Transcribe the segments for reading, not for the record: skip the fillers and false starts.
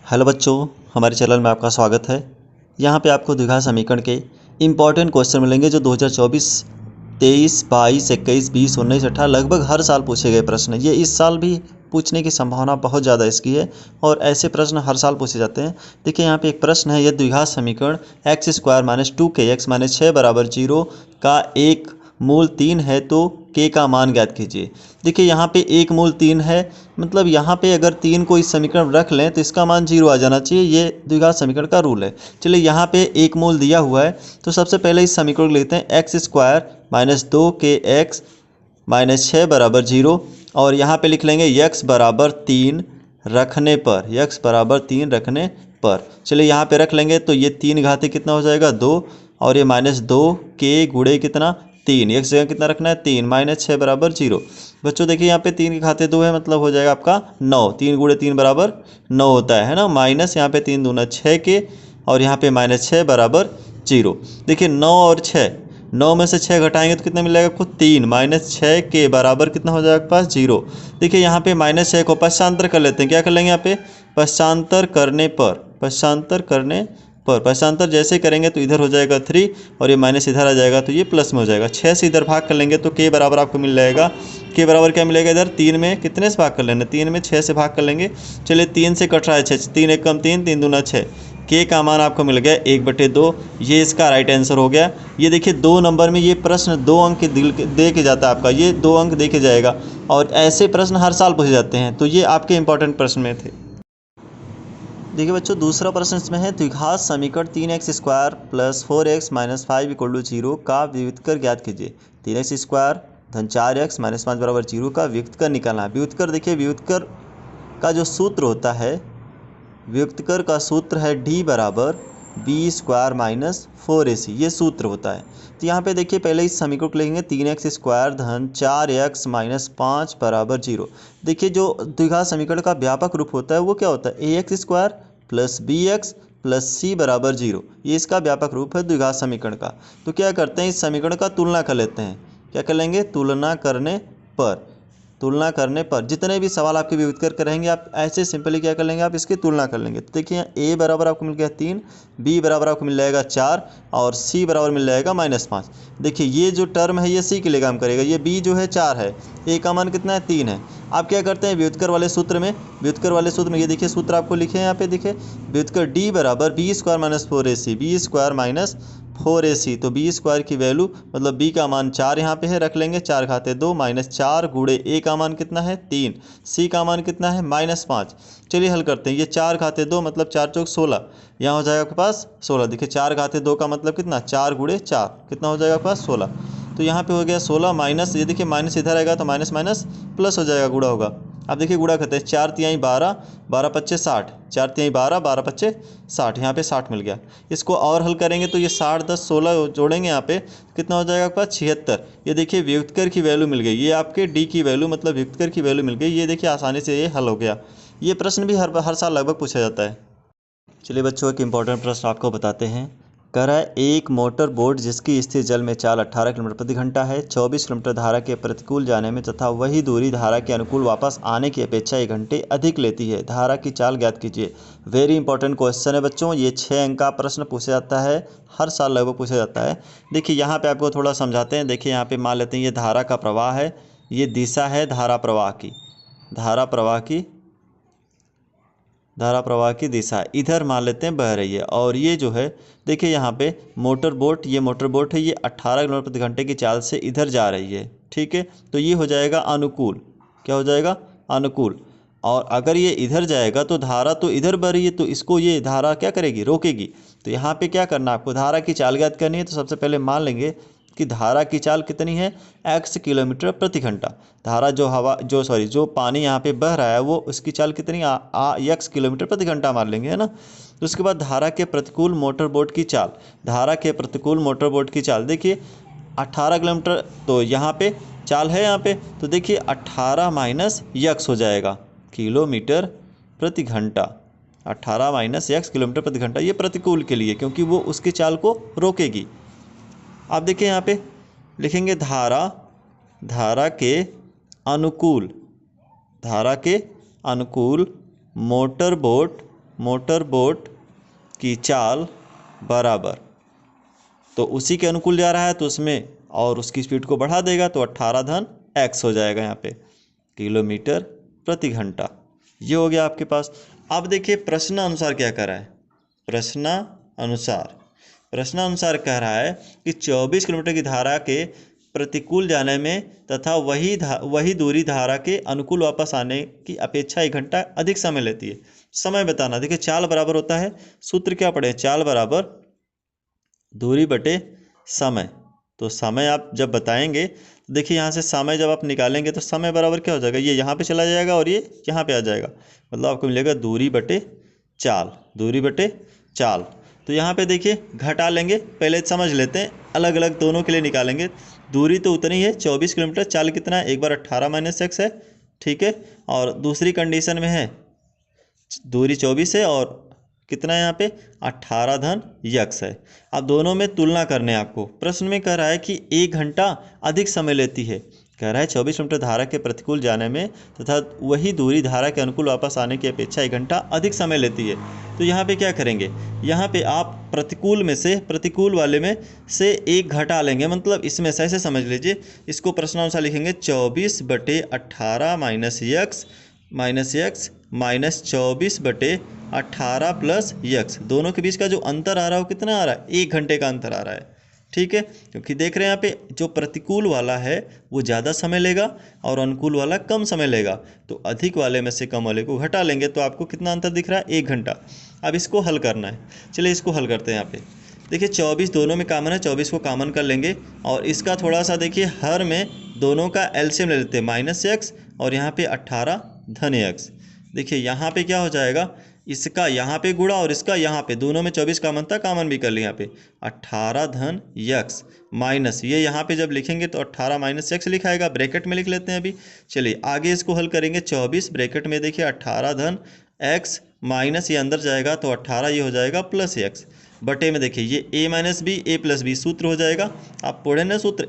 Hello बच्चों, हमारे channel में आपका स्वागत है। यहाँ पे आपको द्विघात समीकरण के इम्पॉर्टेंट क्वेश्चन मिलेंगे जो 2024, 23, 22, 21, 20, 19, 18 लगभग हर साल पूछे गए प्रश्न। ये इस साल भी पूछने की संभावना बहुत ज़्यादा इसकी है और ऐसे प्रश्न हर साल पूछे जाते हैं। देखिए यहाँ पे एक प्रश्न है, यह द्विघात समीकरण x² - 2kx - 6 = 0 का एक मूल 3 है तो k का मान ज्ञात कीजिए। देखिए यहाँ पे एक मूल 3 है, मतलब यहाँ पे अगर 3 को इस समीकरण में रख लें तो इसका मान 0 आ जाना चाहिए। ये द्विघात समीकरण का रूल है। चलिए यहाँ पे एक मूल दिया हुआ है तो सबसे पहले इस समीकरण को लिखते हैं x² - 2kx - 6 = 0 और यहाँ पे लिख लेंगे x = 3 रखने पर, x = 3 रखने पर। चलिए यहाँ पे रख लेंगे तो ये 3 घाते कितना हो जाएगा 2 और ये -2k गुणे कितना 3, x जगह कितना रखना है 3 - 6 = 0। बच्चों देखिए यहाँ पे 3 के घाते 2 है, मतलब हो जाएगा आपका 9, 3 गुणे 3 = 9 होता है ना। माइनस यहाँ पे 3 दूना 6 के और यहाँ पे -6 = 0। देखिए 9 और 6, 9 में से 6 घटाएंगे तो कितना मिलेगा आपको 3, -6 के बराबर कितना हो जाएगा आपके पास 0। देखिए यहाँ पे -6 को पश्चांतर कर लेते हैं। क्या कर लेंगे यहाँ पे पश्चांतर जैसे करेंगे तो इधर हो जाएगा 3 और ये माइनस इधर आ जाएगा तो ये प्लस में हो जाएगा। 6 से इधर भाग कर लेंगे तो k बराबर आपको मिल जाएगा। k बराबर क्या मिलेगा इधर 3 में कितने से भाग कर लेना, 3 में 6 से भाग कर लेंगे। चलिए 3 से कट रहा है 6, 3 एक कम 3, 3 दूना 6, k का मान आपको मिल गया 1/2। ये इसका राइट आंसर हो गया। ये देखिए 2 नंबर में ये प्रश्न 2 अंक दे के जाता है आपका, ये 2 अंक दे के जाएगा और ऐसे प्रश्न हर साल पूछे जाते हैं। तो ये आपके इंपॉर्टेंट प्रश्न में थे। देखिए बच्चों दूसरा प्रश्न इसमें है, द्विघात समीकरण 3x² + 4x - 5 = 0 का व्युत्कर ज्ञात कीजिए। 3x² धन 4x - 5 = 0 का व्युत्कर निकालना है। व्युत्कर देखिए, व्युत्कर का जो सूत्र होता है, व्युत्कर का सूत्र है d = b² - 4ac, ये सूत्र होता है। तो यहाँ पे देखिए पहले इस समीकरण को लेंगे 3x² धन 4x - 5 = 0। देखिए जो द्विघात समीकरण का व्यापक रूप होता है वो क्या होता है ax² + bx + c = 0। ये इसका व्यापक रूप है द्विघात समीकरण का। तो क्या करते हैं इस समीकरण का तुलना कर लेते हैं। क्या कर लेंगे तुलना करने पर जितने भी सवाल आपके व्युत्कर करेंगे आप ऐसे सिंपली क्या कर लेंगे, आप इसकी तुलना कर लेंगे। तो देखिए a बराबर आपको मिल गया 3, b बराबर आपको मिल जाएगा 4 और c बराबर मिल जाएगा -5। देखिए ये जो टर्म है ये c के लिए काम करेगा, ये b जो है 4 है, a का मान कितना है 3 है। आप क्या करते हैं व्युत्कर वाले सूत्र में ये देखिए सूत्र आपको लिखे हैं यहाँ पे, देखिए व्युत्कर d = b² - 4ac, b² - 4ac। तो b² की वैल्यू मतलब b का मान 4 यहाँ पे है, रख लेंगे 4 घाते 2 -4 गुणे a का मान कितना है 3, c का मान कितना है -5। चलिए हल करते हैं। ये 4 घाते 2 मतलब 4 चौक 16, यहाँ हो जाएगा आपके पास 16। देखिए 4 घाते 2 का मतलब कितना 4 गुणे 4 कितना हो जाएगा आपके पास 16। तो यहाँ पे हो गया 16 माइनस, ये देखिए माइनस इधर आएगा तो माइनस माइनस प्लस हो जाएगा, गुणा होगा। अब देखिए गुणा करते हैं, 4 तिहाई 12, 12 पच्चे 60, 4 तिहाई 12, 12 पच्चे 60, यहाँ पे 60 मिल गया। इसको और हल करेंगे तो ये 60 10 16 जोड़ेंगे यहाँ पे कितना हो जाएगा आपका 76। ये देखिए व्युत्कर की वैल्यू मिल गई, ये आपके डी की वैल्यू मतलब व्युत्कर की वैल्यू मिल गई। ये देखिए आसानी से ये हल हो गया। ये प्रश्न भी हर साल लगभग पूछा जाता है। चलिए बच्चों एक इंपॉर्टेंट प्रश्न आपको बताते हैं। कह रहा है एक मोटर बोट जिसकी स्थिर जल में चाल 18 किलोमीटर प्रति घंटा है, 24 किलोमीटर धारा के प्रतिकूल जाने में तथा वही दूरी धारा के अनुकूल वापस आने की अपेक्षा 1 घंटे अधिक लेती है। धारा की चाल ज्ञात कीजिए। वेरी इंपॉर्टेंट क्वेश्चन है बच्चों, ये 6 अंक का प्रश्न पूछा जाता है, हर साल लगभग पूछा जाता है। देखिए यहाँ पे आपको थोड़ा समझाते हैं। देखिए यहाँ पे मान लेते हैं ये धारा का प्रवाह है, ये दिशा है धारा प्रवाह की दिशा इधर मान लेते हैं बह रही है। और ये जो है देखिए यहाँ पे मोटर बोट है, ये 18 किलोमीटर प्रति घंटे की चाल से इधर जा रही है, ठीक है। तो ये हो जाएगा अनुकूल, क्या हो जाएगा अनुकूल। और अगर ये इधर जाएगा तो धारा तो इधर बह रही है, तो इसको ये धारा क्या करेगी रोकेगी। तो यहाँ पे क्या करना आपको धारा की चाल ज्ञात करनी है। तो सबसे पहले मान लेंगे कि धारा की चाल कितनी है x किलोमीटर प्रति घंटा। धारा जो पानी यहाँ पे बह रहा है वो उसकी चाल कितनी x किलोमीटर प्रति घंटा मान लेंगे, है ना। तो उसके बाद धारा के प्रतिकूल मोटर बोट की चाल देखिए 18 किलोमीटर, तो यहाँ पे चाल है यहाँ पे, तो देखिए 18 माइनस x हो जाएगा किलोमीटर प्रति घंटा, 18 माइनस x किलोमीटर प्रति घंटा। ये प्रतिकूल के लिए क्योंकि वो उसकी चाल को रोकेगी। आप देखिए यहाँ पे लिखेंगे धारा के अनुकूल मोटर बोट मोटर बोट की चाल बराबर, तो उसी के अनुकूल जा रहा है तो उसमें और उसकी स्पीड को बढ़ा देगा तो 18 धन x हो जाएगा यहाँ पे किलोमीटर प्रति घंटा। ये हो गया आपके पास। अब देखिए प्रश्नानुसार क्या कर रहा है। प्रश्नानुसार कह रहा है कि 24 किलोमीटर की धारा के प्रतिकूल जाने में तथा वही दूरी धारा के अनुकूल वापस आने की अपेक्षा 1 घंटा अधिक समय लेती है। समय बताना। देखिए चाल बराबर होता है, सूत्र क्या पढ़े, चाल बराबर दूरी बटे समय। तो समय आप जब बताएंगे तो देखिए यहाँ से समय जब आप निकालेंगे तो समय बराबर क्या हो जाएगा, ये यहाँ पे चला जाएगा और ये यहाँ पे आ जाएगा, मतलब आपको मिलेगा दूरी बटे चाल, दूरी बटे चाल। तो यहाँ पे देखिए घटा लेंगे, पहले समझ लेते हैं, अलग अलग दोनों के लिए निकालेंगे। दूरी तो उतनी है 24 किलोमीटर, चाल कितना है, एक बार 18 माइनस x है, ठीक है। और दूसरी कंडीशन में है दूरी 24 है और कितना है यहाँ पे 18 धन x है। अब दोनों में तुलना करने आपको, प्रश्न में कह रहा है कि 1 घंटा अधिक समय लेती है, कह रहा है 24 किलोमीटर धारा के प्रतिकूल जाने में तथा वही दूरी धारा के अनुकूल वापस आने की अपेक्षा 1 घंटा अधिक समय लेती है। तो यहाँ पे क्या करेंगे, यहाँ पे आप प्रतिकूल वाले में से 1 घटा लेंगे, मतलब इसमें से ऐसे समझ लीजिए, इसको प्रश्नानुसार लिखेंगे 24 बटे 18 माइनस x माइनस 24 बटे 18 प्लस x, दोनों के बीच का जो अंतर आ रहा है वो कितना आ रहा है, 1 घंटे का अंतर आ रहा है, ठीक है। क्योंकि देख रहे हैं यहाँ पे जो प्रतिकूल वाला है वो ज़्यादा समय लेगा और अनुकूल वाला कम समय लेगा, तो अधिक वाले में से कम वाले को घटा लेंगे तो आपको कितना अंतर दिख रहा है, 1 घंटा। अब इसको हल करना है, चलिए इसको हल करते हैं। यहाँ पे देखिए 24 दोनों में कॉमन है, 24 को कॉमन कर लेंगे और इसका थोड़ा सा देखिए हर में दोनों का एलसीएम ले लेते हैं, माइनस x और यहाँ पे 18 धन x। देखिए यहाँ पे क्या हो जाएगा, इसका यहाँ पे गुणा और इसका यहाँ पे, दोनों में 24 कॉमन था, कॉमन भी कर लिया, यहाँ पे 18 धन x माइनस ये यहाँ पे जब लिखेंगे तो 18 माइनस x लिखाएगा, ब्रैकेट में लिख लेते हैं अभी। चलिए आगे इसको हल करेंगे, 24 ब्रैकेट में देखिए 18 धन x माइनस ये अंदर जाएगा तो 18 ये हो जाएगा प्लस x बटे में देखिए ये a minus B A plus B सूत्र हो जाएगा, आप पढ़े ना सूत्र,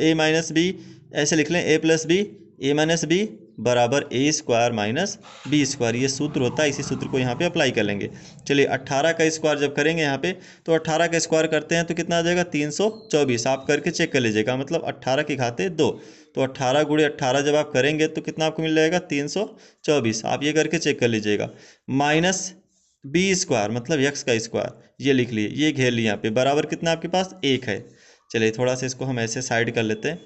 a माइनस बी ऐसे लिख लें, a plus B A minus B बराबर A square minus B square, ये सूत्र होता है, इसी सूत्र को यहाँ पे अप्लाई कर लेंगे। चलिए 18 का स्क्वायर जब करेंगे यहाँ पे तो 18 का स्क्वायर करते हैं तो कितना आ जाएगा 324, आप करके चेक कर लीजिएगा, मतलब 18 की घाते 2, तो 18 गुणे 18 जब आप करेंगे तो कितना आपको मिल जाएगा 324, आप ये करके चेक कर लीजिएगा। माइनस बी स्क्वायर मतलब x का स्क्वायर, ये लिख लिए, ये घेर लिए यहाँ पे, बराबर कितना आपके पास 1 है। चलिए थोड़ा सा इसको हम ऐसे साइड कर लेते हैं,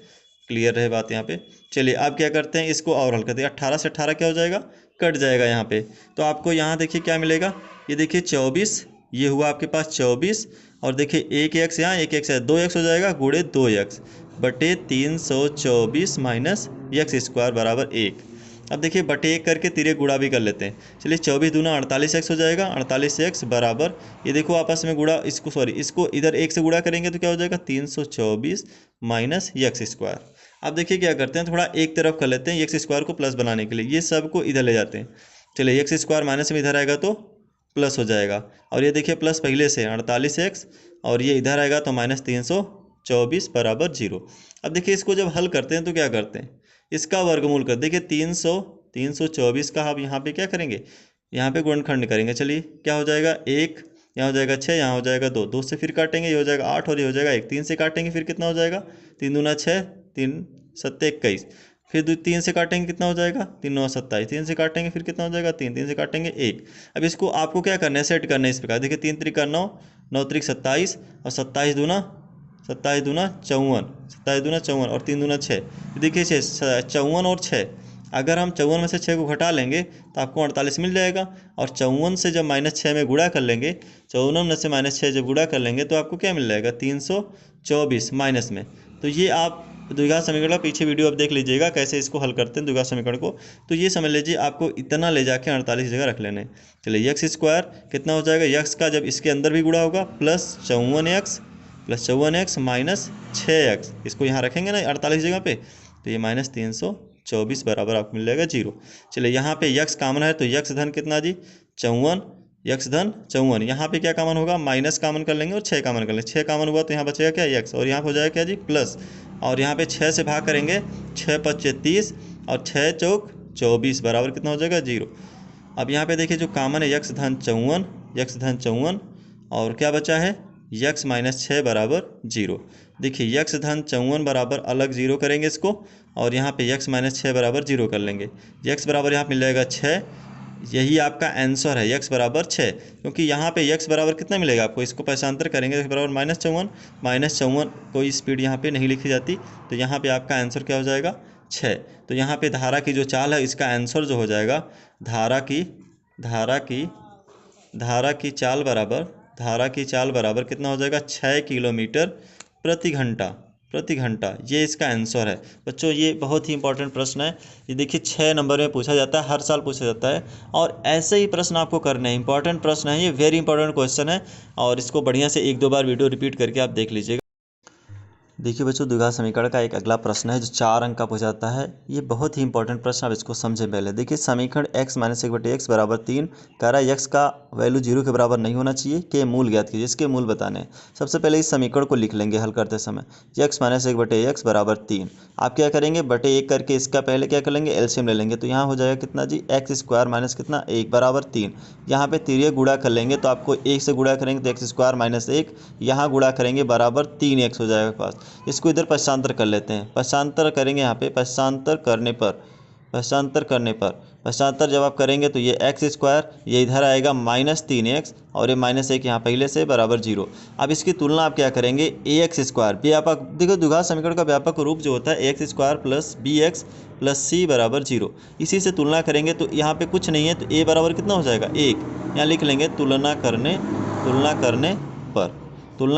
क्लियर रहे बात यहाँ पे। चलिए अब क्या करते हैं, इसको और हल करते हैं, 18 से 18 क्या हो जाएगा, कट जाएगा यहाँ पे, तो आपको यहाँ देखिए क्या मिलेगा, ये देखिए 24, ये हुआ आपके पास 24 और देखिए एक x यहाँ एक x है, 2x हो जाएगा गुणे 2x बटे 324 माइनस x स्क्वायर बराबर 1। अब देखिए बटे 1 करके तिरे गुणा भी कर लेते हैं। चलिए 24 दूना 48x हो जाएगा, 48x बराबर ये देखो आपस में गुणा, इसको इधर 1 से गुणा करेंगे तो क्या हो जाएगा 324 माइनस x स्क्वायर। अब देखिए क्या करते हैं, थोड़ा एक तरफ कर लेते हैं, x स्क्वायर को प्लस बनाने के लिए ये सब को इधर ले जाते हैं। चलिए x स्क्वायर माइनस में इधर आएगा तो प्लस हो जाएगा, और ये देखिए प्लस पहले से 48x और ये इधर आएगा तो माइनस 324 बराबर 0। अब देखिए इसको जब हल करते हैं तो क्या करते हैं, इसका वर्गमूल कर, देखिए 324 का आप यहाँ पे क्या करेंगे, यहाँ पे गुणनखंड करेंगे। चलिए क्या हो जाएगा 1, यहाँ हो जाएगा 6, यहाँ हो जाएगा 2, 2 से फिर काटेंगे ये हो जाएगा 8 और ये हो जाएगा 1, 3 से काटेंगे फिर कितना हो जाएगा 3 दूना 6, 3 7 21, फिर 3 से काटेंगे कितना हो जाएगा 3 9 27, 3 से काटेंगे फिर कितना हो जाएगा 3, 3 से काटेंगे 1। अब इसको आपको क्या करना है, सेट करना है इस प्रकार, देखिए 3 त्रिक 9, 9 त्रिक 27 और 27 दूना 54, 27 दूना 54 और 3 दूना 6, देखिए 54 और 6, अगर हम 54 में से 6 को घटा लेंगे तो आपको 48 मिल जाएगा, और 54 से जब -6 में गुणा कर लेंगे, 54 में से -6 जब गुणा कर लेंगे तो आपको क्या मिल जाएगा 324 माइनस में। तो ये आप द्विघात समीकरण का पीछे वीडियो आप देख लीजिएगा कैसे इसको हल करते हैं द्विघात समीकरण को। तो ये समझ लीजिए आपको इतना ले जाके 48 जगह रख लेने। चलिए x स्क्वायर कितना हो जाएगा, x का जब इसके अंदर भी गुणा होगा प्लस 54x माइनस 6x, इसको यहाँ रखेंगे ना 48 जगह पे, तो ये माइनस 324 बराबर आपको मिल जाएगा 0। चलिए यहाँ पे x कामन है तो x धन कितना जी 54, x धन 54, यहाँ पे क्या कामन होगा, माइनस कामन कर लेंगे और 6 कामन कर लेंगे, 6 कामन हुआ तो यहाँ बचेगा क्या x, और यहाँ हो जाएगा क्या जी प्लस, और यहाँ पे 6 से भाग करेंगे, 6 × 5 = 30 और 6 × 4 = 24 बराबर कितना हो जाएगा 0। अब यहाँ पे देखिए जो कॉमन है यक्स धन 54 और क्या बचा है यक्स माइनस 6 बराबर 0। देखिए यक्स धन 54 बराबर अलग 0 करेंगे इसको और यहाँ पे यक्स माइनस 6 बराबर 0 कर लेंगे। यक्स बराबर यहाँ मिल जाएगा 6, यही आपका आंसर है यक्स बराबर 6, क्योंकि यहाँ पे यक्स बराबर कितना मिलेगा आपको, इसको पक्षांतर करेंगे यक्स बराबर -54 कोई स्पीड यहाँ पे नहीं लिखी जाती, तो यहाँ पे आपका आंसर क्या हो जाएगा 6। तो यहाँ पे धारा की जो चाल है इसका आंसर जो हो जाएगा धारा की चाल बराबर कितना हो जाएगा 6 किलोमीटर प्रति घंटा। ये इसका आंसर है बच्चों। ये बहुत ही इंपॉर्टेंट प्रश्न है। ये देखिए 6 नंबर में पूछा जाता है, हर साल पूछा जाता है और ऐसे ही प्रश्न आपको करने हैं। इंपॉर्टेंट प्रश्न है ये, वेरी इंपॉर्टेंट क्वेश्चन है और इसको बढ़िया से 1-2 बार वीडियो रिपीट करके आप देख लीजिएगा। देखिए बच्चों द्विघात समीकरण का एक अगला प्रश्न है जो 4 अंक का पूछा जाता है। ये बहुत ही इंपॉर्टेंट प्रश्न, आप इसको समझें पहले। देखिए समीकरण x माइनस 1/x बराबर 3 कह रहा है x का वैल्यू 0 के बराबर नहीं होना चाहिए, के मूल ज्ञात कीजिए। इसके मूल बताने हैं। सबसे पहले इस समीकरण को लिख लेंगे हल करते समय, x माइनस 1/x बराबर 3। आप क्या करेंगे बटे 1 करके इसका पहले क्या कर लेंगे एलसीएम ले लेंगे, तो यहाँ हो जाएगा कितना जी एक्स स्क्वायर माइनस कितना 1 बराबर 3। यहाँ पे तिरिय गुणा कर लेंगे तो आपको 1 से गुणा करेंगे तो एक्स स्क्वायर माइनस 1, यहाँ गुणा करेंगे बराबर 3x हो जाएगा पास। इसको इधर पक्षांतर कर लेते हैं, पक्षांतर करेंगे यहाँ पे पक्षांतर जब आप करेंगे तो ये एक्स स्क्वायर ये इधर आएगा -3x और ये -1 यहाँ पहले से बराबर 0। अब इसकी तुलना आप क्या करेंगे ax स्क्वायर व्यापक, देखो द्विघात समीकरण का व्यापक रूप जो होता है ax square plus bx plus c बराबर 0, इसी से तुलना करेंगे तो यहाँ पे कुछ नहीं है तो a बराबर कितना हो जाएगा 1। यहाँ लिख लेंगे तुलना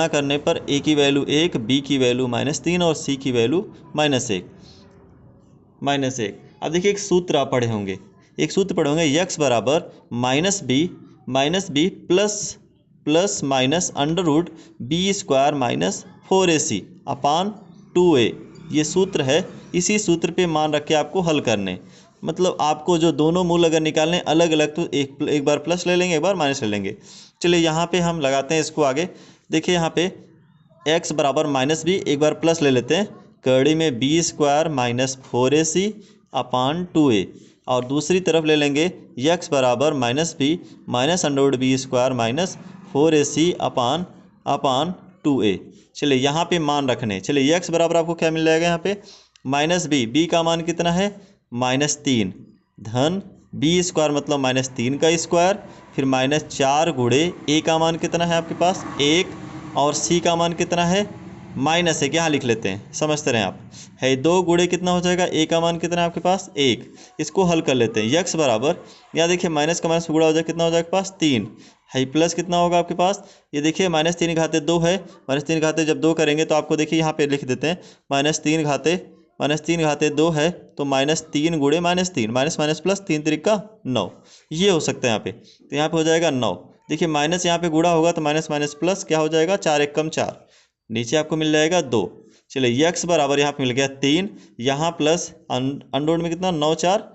करने पर a की वैल्यू 1, b की वैल्यू -3 और c की वैल्यू -1। अब देखिए एक सूत्र आप पढ़े होंगे, x बराबर -b plus minus under root B square minus 4ac upon 2a। ये सूत्र है, इसी सूत्र पे मान रख के आपको हल करने, मतलब आपको जो दोनों मूल अगर निकालने अलग अलग तो एक बार प्लस ले लेंगे एक बार माइनस ले लेंगे। चलिए यहाँ पे हम लगाते हैं इसको आगे। देखिए यहाँ पे x बराबर -b एक बार प्लस ले लेते हैं, कड़ी में B square minus 4ac upon 2a और दूसरी तरफ ले लेंगे x बराबर -b minus under root B square minus 4ac upon 2a। चलिए यहाँ पे मान रखने, चलिए x बराबर आपको क्या मिल जाएगा यहाँ पे -b का मान कितना है -3 धन बी स्क्वायर मतलब -3 का स्क्वायर फिर -4 गुणे a का मान कितना है आपके पास 1 और c का मान कितना है -1। यहाँ लिख लेते हैं, समझते रहें आप, है 2 गुणे कितना हो जाएगा a का मान कितना है आपके पास 1। इसको हल कर लेते हैं। x बराबर यहाँ देखिए माइनस का माइनस गुणा हो जाएगा कितना हो जाएगा पास 3 है प्लस कितना होगा आपके पास, ये देखिए -3 घाते 2 है, -3 घाते जब 2 करेंगे तो आपको देखिए यहाँ पे लिख देते हैं -3 घाते 2 है तो -3 गुणे -3 माइनस प्लस 3 त्रिका 9, ये हो सकता है यहाँ पे। तो यहाँ पे हो जाएगा 9। देखिए माइनस यहाँ पे गुणा होगा तो माइनस प्लस क्या हो जाएगा 4 1 कम 4, नीचे आपको मिल जाएगा 2। चलिए x बराबर यहाँ पे मिल गया 3, यहाँ प्लस अंडर रूट में कितना 9 4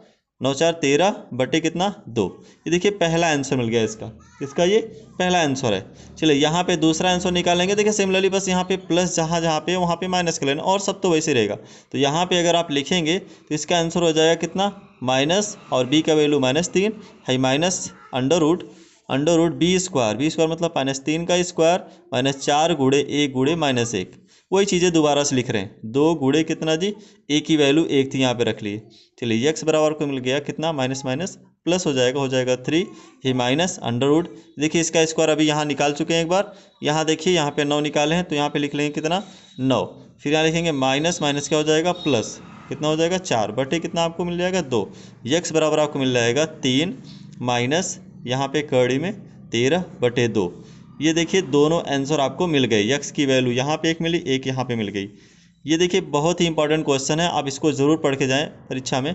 13 बटे कितना 2। ये देखिए पहला आंसर मिल गया इसका ये पहला आंसर है। चलिए यहाँ पे दूसरा आंसर निकालेंगे। देखिए सिमिलरली बस यहाँ पे प्लस जहाँ पे वहाँ पे माइनस कर लेना और सब तो वैसे रहेगा। तो यहाँ पे अगर आप लिखेंगे तो इसका आंसर हो जाएगा कितना माइनस और b का वैल्यू -3 है minus under root B square मतलब -3 का स्क्वायर -4 गुणे 1 गुणे -1। वही चीज़ें दोबारा से लिख रहे हैं, 2 गुणे कितना जी a की वैल्यू 1 थी यहाँ पे रख लिए। चलिए x बराबर को मिल गया कितना माइनस प्लस हो जाएगा 3 ही माइनस अंडर रूट। देखिए इसका स्क्वायर अभी यहाँ निकाल चुके हैं एक बार, यहाँ देखिए यहाँ पे 9 निकाले हैं तो यहाँ पे लिख लेंगे कितना 9, फिर यहाँ लिखेंगे माइनस क्या हो जाएगा प्लस कितना हो जाएगा 4 बटे कितना आपको मिल जाएगा 2। x बराबर आपको मिल जाएगा 3 माइनस यहाँ पे कड़ी में 13 बटे 2। ये देखिए दोनों आंसर आपको मिल गए, x की वैल्यू यहाँ पे 1 मिली 1 यहाँ पे मिल गई। ये देखिए बहुत ही इंपॉर्टेंट क्वेश्चन है, आप इसको ज़रूर पढ़ के जाएं परीक्षा में,